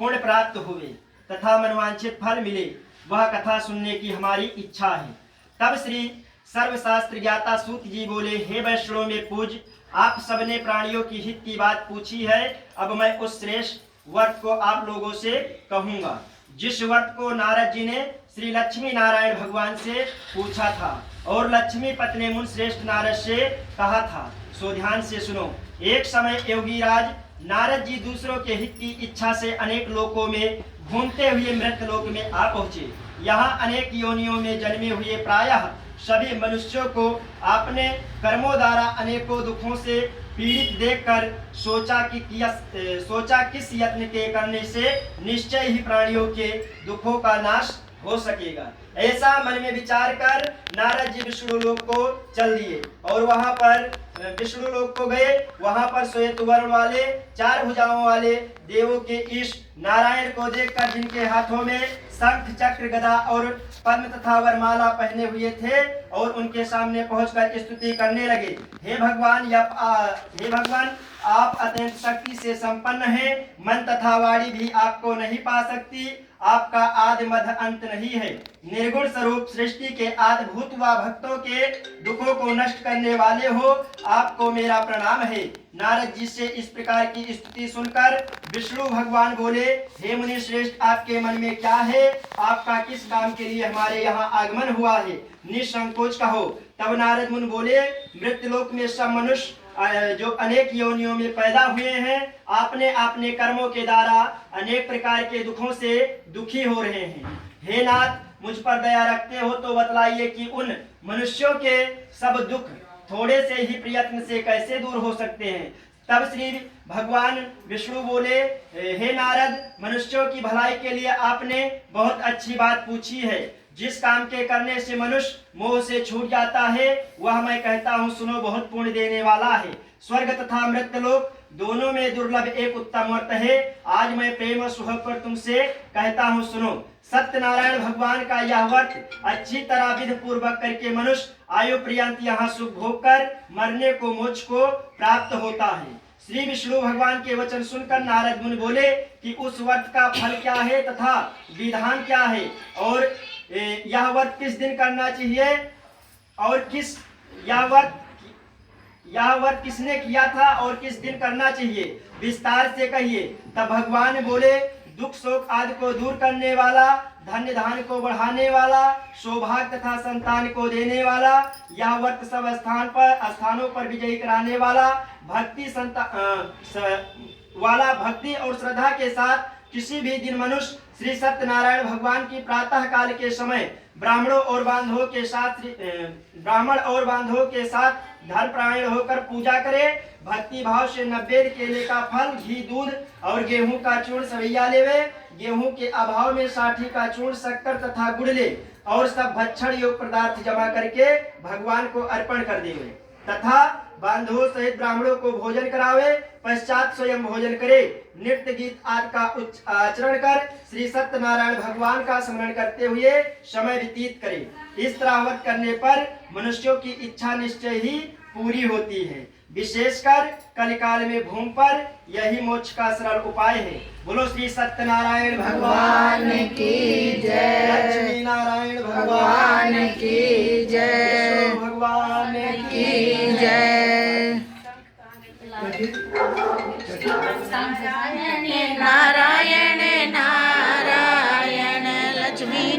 पुण्य प्राप्त हुए तथा मनवांछित फल मिले, वह कथा सुनने की हमारी इच्छा है। तब श्री सर्वशास्त्र ज्ञाता सूत जी बोले, हे वैष्णव में पूज, आप सबने प्राणियों की हित की बात पूछी है। अब मैं उस श्रेष्ठ व्रत को आप लोगों से कहूंगा, जिस व्रत को नारद जी ने श्री लक्ष्मी नारायण भगवान से पूछा था और लक्ष्मी पति ने मुन श्रेष्ठ नारद से कहा था। सो ध्यान से सुनो। एक समय योगीराज नारद जी दूसरों के हित की इच्छा से अनेक लोकों में घूमते हुए मृत लोक में आ पहुंचे। यहाँ अनेक योनियों में जन्मे हुए प्रायः सभी मनुष्यों को आपने कर्मों द्वारा अनेकों दुखों से पीड़ित देखकर सोचा किस यत्न के करने से निश्चय ही प्राणियों के दुखों का नाश हो सकेगा। ऐसा मन में विचार कर नारद जी विष्णु लोक को चल दिए और वहां पर विष्णु लोक को गए। वहां पर श्वेत वर्ण वाले 4 भुजाओं वाले देवों के ईश नारायण को देखकर, जिनके हाथों में शंख चक्र गदा और पद्म तथा वरमाला पहने हुए थे, और उनके सामने पहुंचकर स्तुति करने लगे। हे भगवान, आप अत्यंत शक्ति से संपन्न हैं, मन तथा वाणी भी आपको नहीं पा सकती। आपका आदि मध्य अंत नहीं है। निर्गुण स्वरूप सृष्टि के आदिभूत व भक्तों के दुखों को नष्ट करने वाले हो, आपको मेरा प्रणाम है। नारद जी से इस प्रकार की स्तुति सुनकर विष्णु भगवान बोले, हे मुनि श्रेष्ठ, आपके मन में क्या है? आपका किस काम के लिए हमारे यहाँ आगमन हुआ है? निसंकोच कहो। तब नारद मुनि बोले, मृत्युलोक में सब मनुष्य जो अनेक योनियों में पैदा हुए हैं, आपने अपने कर्मों के द्वारा अनेक प्रकार के दुखों से दुखी हो रहे हैं। हे नाथ, मुझ पर दया रखते हो तो बतलाइए कि उन मनुष्यों के सब दुख थोड़े से ही प्रयत्न से कैसे दूर हो सकते हैं। तब श्री भगवान विष्णु बोले, हे नारद, मनुष्यों की भलाई के लिए आपने बहुत अच्छी बात पूछी है। जिस काम के करने से मनुष्य मोह से छूट जाता है, वह मैं कहता हूँ सुनो, बहुत पुण्य देने वाला है। स्वर्ग तथा मृत्युलोक दोनों में दुर्लभ एक उत्तम व्रत है। आज मैं प्रेम और सुख पर तुमसे कहता हूँ सुनो। सत्यनारायण भगवान का यह व्रत अच्छी तरह विधि पूर्वक करके मनुष्य आयु पर्यंत यहाँ सुख भोग कर मरने को मोक्ष को प्राप्त होता है। श्री विष्णु भगवान के वचन सुनकर नारद मुनि बोले कि उस व्रत का फल क्या है तथा विधान क्या है, और यह व्रत किस दिन करना चाहिए, और यह व्रत किसने किया था और किस दिन करना चाहिए, विस्तार से कहिए। तब भगवान बोले, दुख शोक आदि को दूर करने वाला, धन्य धान को बढ़ाने वाला, सौभाग्य तथा संतान को देने वाला, यह व्रत सब स्थानों पर विजयी कराने वाला, भक्ति और श्रद्धा के साथ किसी भी दिन मनुष्य श्री सत्यनारायण भगवान की प्रातः काल के समय ब्राह्मण और बांधवों के साथ धर्मपरायण होकर पूजा करे। भक्ति भाव से नैवेद्य केले का फल, घी, दूध और गेहूं का चूर्ण सवैया लेवे। गेहूं के अभाव में साठी का चूर्ण, शक्कर तथा गुड़ ले और सब भक्षण योग पदार्थ जमा करके भगवान को अर्पण कर देवे तथा बांधवों सहित ब्राह्मणों को भोजन करावे। पश्चात स्वयं भोजन करे। नृत्य गीत आदि का आचरण कर श्री सत्यनारायण भगवान का स्मरण करते हुए समय व्यतीत करे। इस तरह व्रत करने पर मनुष्यों की इच्छा निश्चय ही पूरी होती है। विशेषकर कलिकाल में भूमि पर यही मोक्ष का सरल उपाय है। बोलो श्री सत्यनारायण भगवान की जय, लक्ष्मी नारायण भगवान की जय, विष्णु भगवान की जय। नारायण नारायण लक्ष्मी